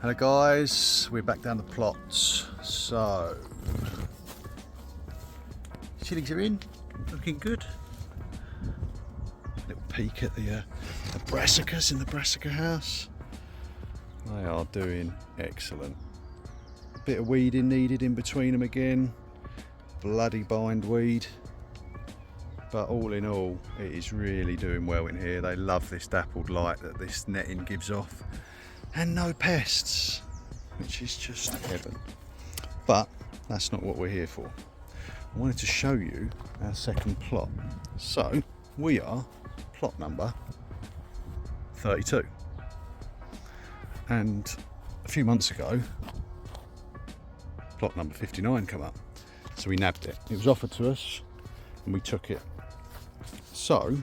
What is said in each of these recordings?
Hello guys, we're back down the plots. So, chillies are in, looking good. Little peek at the brassicas in the brassica house. They are doing excellent. Bit of weeding needed in between them again. Bloody bindweed. But all in all, it is really doing well in here. They love this dappled light that this netting gives off. And no pests, which is just heaven. But that's not what we're here for. I wanted to show you our second plot. So we are plot number 32. And a few months ago, plot number 59 came up. So we nabbed it. It was offered to us and we took it. So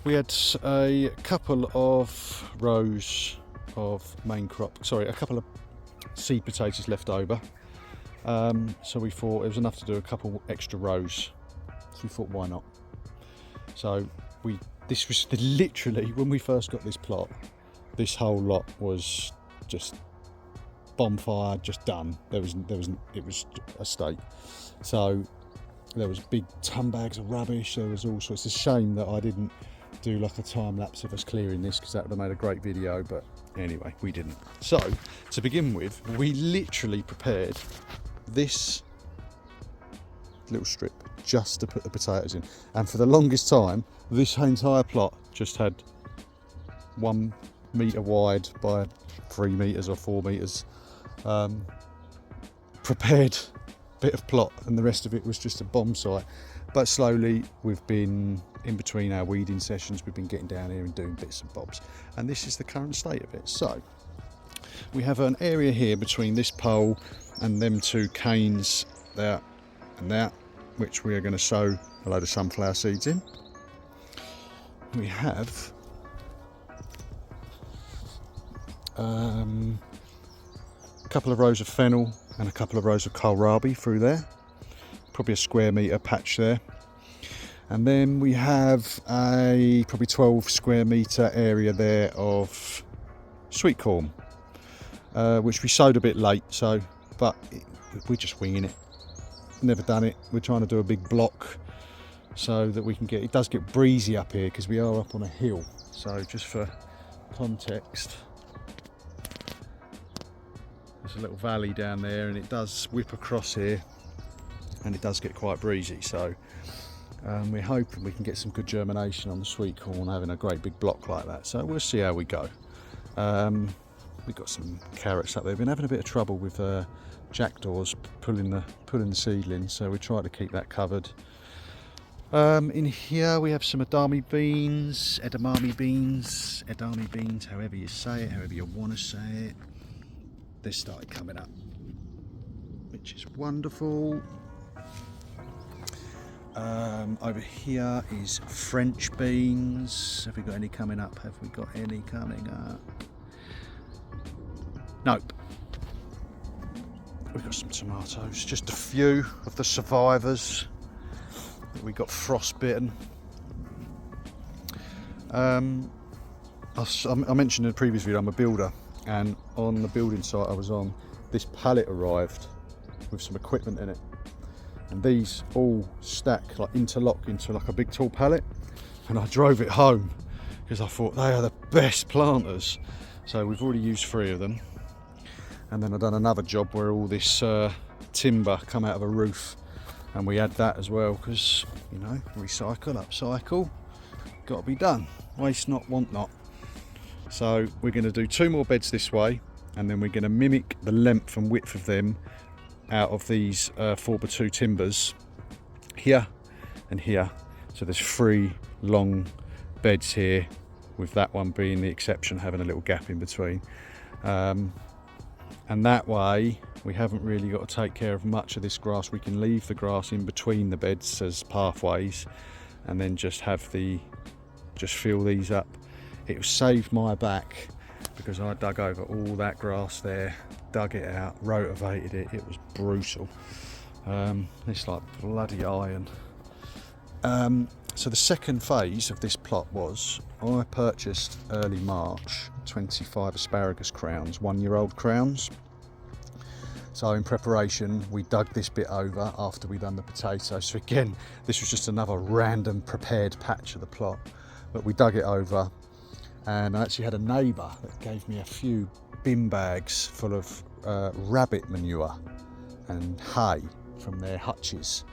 we had a couple of rows of main crop, a couple of seed potatoes left over. So we thought it was enough to do a couple extra rows. So we thought, why not? So this was literally, when we first got this plot, this whole lot was just bonfire, just done. It was a state. So there was big ton bags of rubbish. There was all sorts. It's a shame that I didn't do like a time lapse of us clearing this, because that would have made a great video, but anyway, we didn't. So to begin with, we literally prepared this little strip just to put the potatoes in, and for the longest time this entire plot just had 1 metre wide by 3 metres or 4 metres prepared bit of plot, and the rest of it was just a bomb site. But slowly we've been, in between our weeding sessions, we've been getting down here and doing bits and bobs, and this is the current state of it. So we have an area here between this pole and them two canes there and there, which we are going to sow a load of sunflower seeds in. We have a couple of rows of fennel and a couple of rows of kohlrabi through there, probably a square metre patch there. And then we have a probably 12 square metre area there of sweet corn, which we sowed a bit late, but we're just winging it. Never done it. We're trying to do a big block so that we can it does get breezy up here because we are up on a hill. So just for context, there's a little valley down there and it does whip across here and it does get quite breezy. So we're hoping we can get some good germination on the sweet corn having a great big block like that. So we'll see how we go. We've got some carrots up there. We've been having a bit of trouble with jackdaws pulling the seedlings, so we try to keep that covered. In here we have some edamame beans, however you say it, however you want to say it. They started coming up, which is wonderful. Over here is French beans. Have we got any coming up? Nope. We've got some tomatoes, just a few of the survivors. We got frostbitten. I mentioned in a previous video I'm a builder, and on the building site I was on, this pallet arrived with some equipment in it, and these all stack, like interlock into like a big tall pallet, and I drove it home because I thought they are the best planters. So we've already used 3 of them, and then I've done another job where all this timber come out of a roof, and we had that as well because, you know, recycle, upcycle, got to be done. Waste not, want not. So we're going to do 2 more beds this way, and then we're going to mimic the length and width of them out of these 4x2 timbers here and here. So there's 3 long beds here, with that one being the exception, having a little gap in between. And that way we haven't really got to take care of much of this grass. We can leave the grass in between the beds as pathways, and then just fill these up. It saved my back because I dug over all that grass there, dug it out, rotavated it. It was brutal. It's like bloody iron. So the second phase of this plot was, I purchased early March 25 asparagus crowns, 1-year-old crowns. So in preparation, we dug this bit over after we'd done the potatoes. So again, this was just another random prepared patch of the plot, but we dug it over, and I actually had a neighbour that gave me a few bin bags full of rabbit manure and hay from their hutches.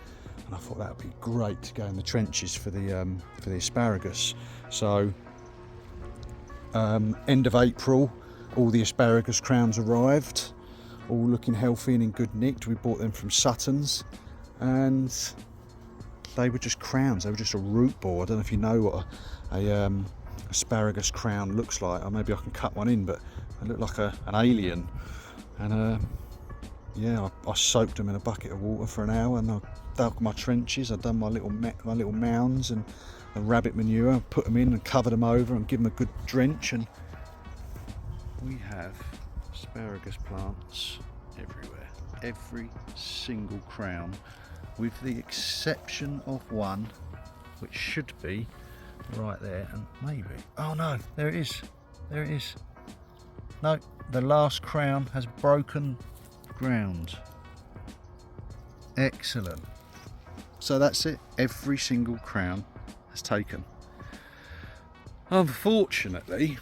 And I thought that would be great to go in the trenches for the asparagus. So end of April, all the asparagus crowns arrived, all looking healthy and in good nick. We bought them from Sutton's, and they were just crowns. They were just a root ball. I don't know if you know what a asparagus crown looks like, or maybe I can cut one in, but they look like an alien. And yeah, I soaked them in a bucket of water for an hour, and I dug my trenches. I'd done my little mounds and rabbit manure, put them in and covered them over and give them a good drench, and we have asparagus plants everywhere. Every single crown, with the exception of one, which should be right there, and maybe, oh no, there it is, there it is. No, the last crown has broken ground. Excellent. So that's it, every single crown has taken. Unfortunately,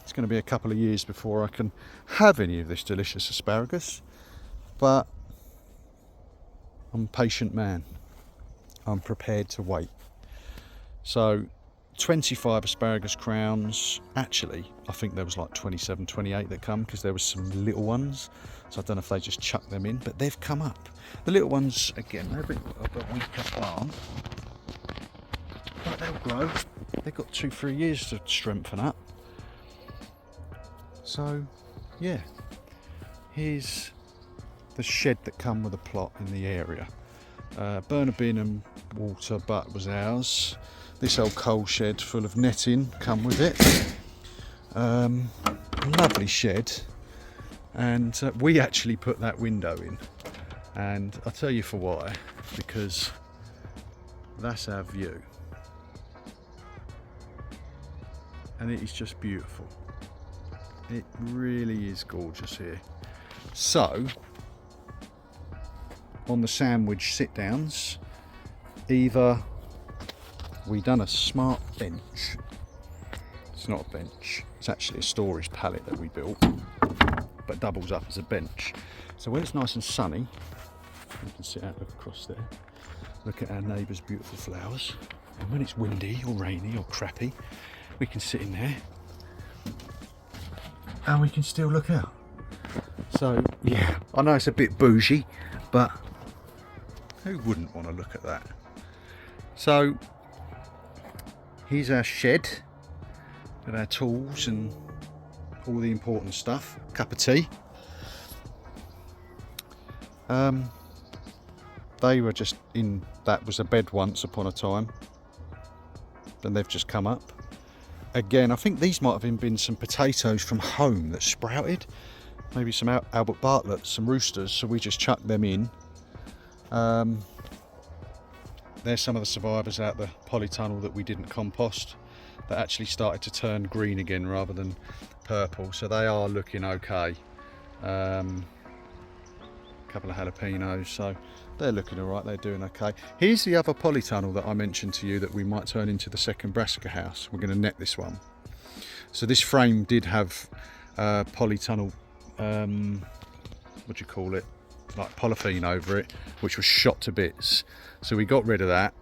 it's going to be a couple of years before I can have any of this delicious asparagus, but I'm a patient man. I'm prepared to wait. So 25 asparagus crowns. Actually, I think there was like 27, 28 that come, because there was some little ones. So I don't know if they just chucked them in, but they've come up. The little ones, again, they're a bit of a weaker plant, but they'll grow. They've got 2-3 years to strengthen up. So, yeah, here's the shed that come with a plot in the area. Burner bin and water butt was ours. This old coal shed full of netting come with it. Lovely shed, and we actually put that window in, and I'll tell you for why, because that's our view, and it is just beautiful. It really is gorgeous here. So on the sandwich sit downs, either we done a smart bench. It's not a bench, it's actually a storage pallet that we built, but doubles up as a bench. So when it's nice and sunny, we can sit out, look across there, look at our neighbour's beautiful flowers. And when it's windy or rainy or crappy, we can sit in there and we can still look out. So yeah, I know it's a bit bougie, but who wouldn't want to look at that? So here's our shed with our tools and all the important stuff. Cup of tea. They were just in, that was a bed once upon a time. Then they've just come up. Again, I think these might have been some potatoes from home that sprouted. Maybe some Albert Bartletts, some roosters, so we just chucked them in. There's some of the survivors out the polytunnel that we didn't compost, that actually started to turn green again rather than purple, so they are looking okay. A couple of jalapenos, so they're looking all right, they're doing okay. Here's the other polytunnel that I mentioned to you that we might turn into the second brassica house. We're going to net this one. So this frame did have polytunnel, what do you call it, like polythene over it, which was shot to bits, so we got rid of that.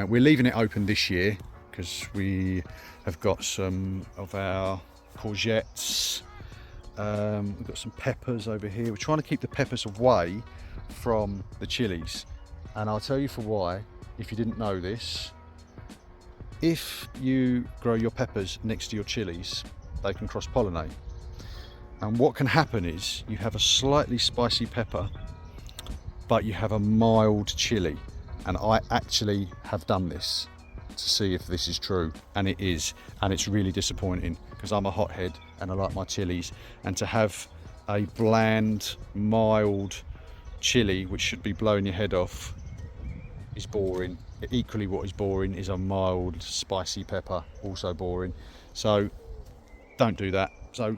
We're leaving it open this year because we have got some of our courgettes, we've got some peppers over here. We're trying to keep the peppers away from the chilies, and I'll tell you for why, if you didn't know this. If you grow your peppers next to your chilies, they can cross-pollinate. And what can happen is you have a slightly spicy pepper, but you have a mild chili. And I actually have done this to see if this is true, and it is. And it's really disappointing because I'm a hothead and I like my chilies. And to have a bland, mild chili, which should be blowing your head off, is boring. equally what is boring is a mild spicy pepper, also boring. So don't do that. So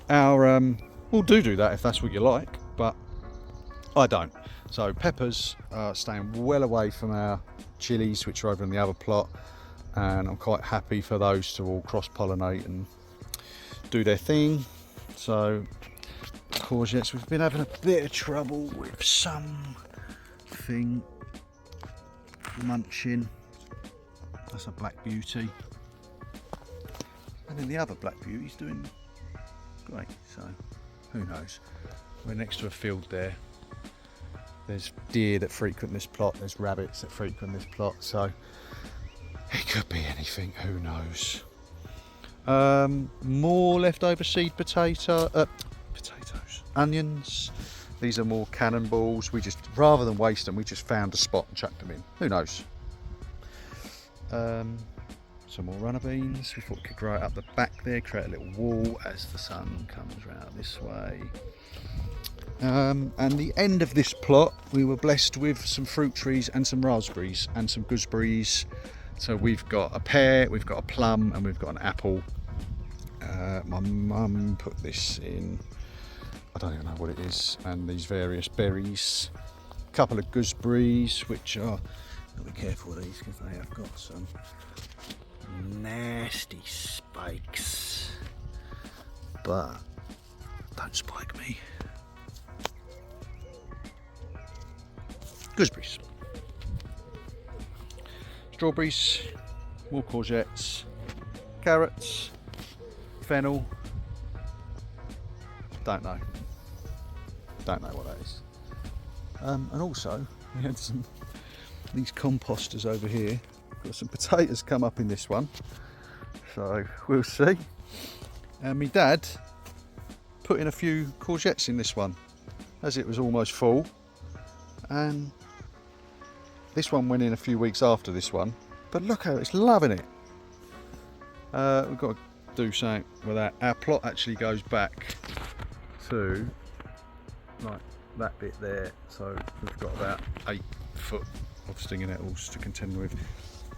our we'll do that if that's what you like, but I don't. So peppers staying well away from our chilies, which are over in the other plot, and I'm quite happy for those to all cross-pollinate and do their thing. So courgettes, we've been having a bit of trouble with something munching. That's a black beauty, and then the other black beauty's doing great. So who knows? We're next to a field there. There's deer that frequent this plot, there's rabbits that frequent this plot, so it could be anything, who knows. More leftover seed potatoes, onions. These are more cannonballs. We just, rather than waste them, we just found a spot and chucked them in. Who knows? Some more runner beans. We thought we could grow it up the back there, create a little wall as the sun comes round this way. And the end of this plot, we were blessed with some fruit trees and some raspberries and some gooseberries. So we've got a pear, we've got a plum, and we've got an apple. My mum put this in, I don't even know what it is, and these various berries. A couple of gooseberries, which are, I'll be careful with these because they have got some nasty spikes, but don't spike me. Gooseberries, strawberries, more courgettes, carrots, fennel, don't know what that is. And also we had these composters over here. Got some potatoes come up in this one, so we'll see. And my dad put in a few courgettes in this one as it was almost full, and this one went in a few weeks after this one, but look how it's loving it. We've got to do something with that. Our plot actually goes back to like that bit there, so we've got about 8 foot of stinging nettles to contend with.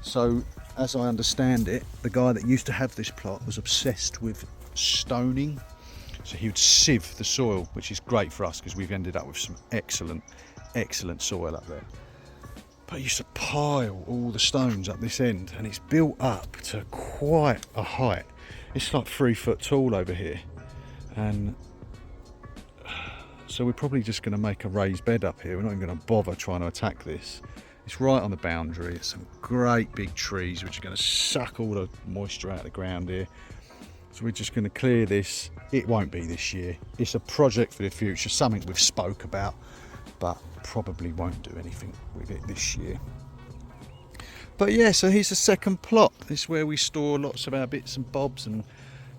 So as I understand it, the guy that used to have this plot was obsessed with stoning, so he would sieve the soil, which is great for us because we've ended up with some excellent soil up there. But he used to pile all the stones up this end, and it's built up to quite a height. It's like 3 foot tall over here, and so we're probably just going to make a raised bed up here. We're not even going to bother trying to attack this. It's right on the boundary. It's some great big trees which are going to suck all the moisture out of the ground here. So we're just going to clear this. It won't be this year. It's a project for the future, something we've spoke about, but probably won't do anything with it this year. But yeah, so here's the second plot. This is where we store lots of our bits and bobs and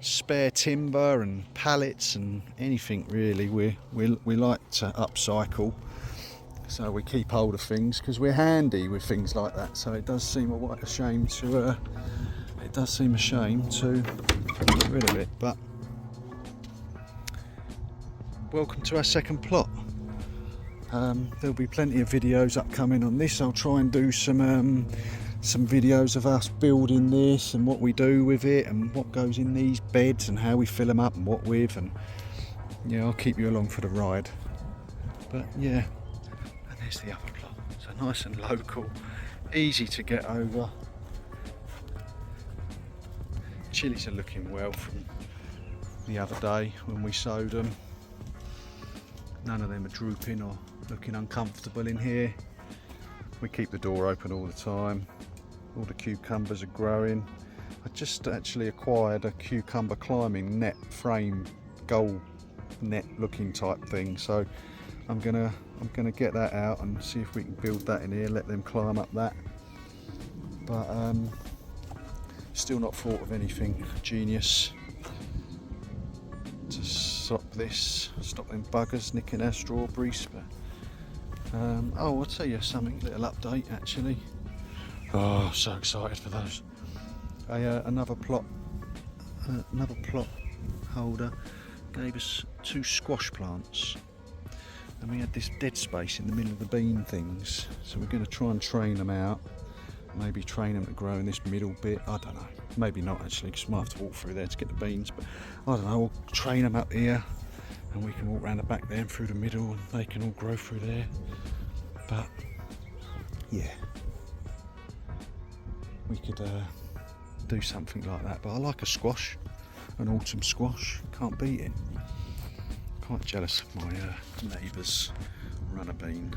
spare timber and pallets and anything really. We like to upcycle, so we keep hold of things because we're handy with things like that. So it does seem a shame to get rid of it. But welcome to our second plot. There'll be plenty of videos upcoming on this. I'll try and do some videos of us building this and what we do with it and what goes in these beds and how we fill them up and what with, and yeah, I'll keep you along for the ride. But yeah, and there's the other plot. So nice and local, easy to get over. Chilies are looking well from the other day when we sowed them. None of them are drooping or looking uncomfortable in here. We keep the door open all the time. All the cucumbers are growing. I just actually acquired a cucumber climbing net frame, gold net looking type thing, so I'm gonna get that out and see if we can build that in here, let them climb up that. But still not thought of anything genius to stop them buggers nicking our strawberries. But oh, I'll tell you something, little update actually. Oh, so excited for those. Another plot holder gave us 2 squash plants, and we had this dead space in the middle of the bean things, so we're going to try and train them out maybe train them to grow in this middle bit. I don't know, maybe not actually, because I might have to walk through there to get the beans, but I don't know, we'll train them up here and we can walk around the back there and through the middle and they can all grow through there. But yeah, we could do something like that. But I like a squash, an autumn squash, can't beat it. Quite jealous of my neighbour's runner bean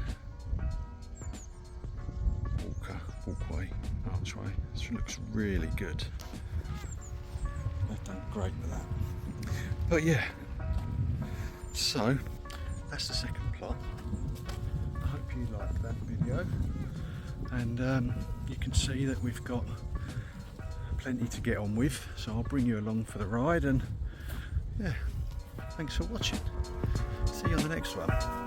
walkway, archway. This looks really good. They've done great with that. But yeah, so that's the second plot. I hope you liked that video, and you can see that we've got plenty to get on with, so I'll bring you along for the ride, and yeah, thanks for watching. See you on the next one.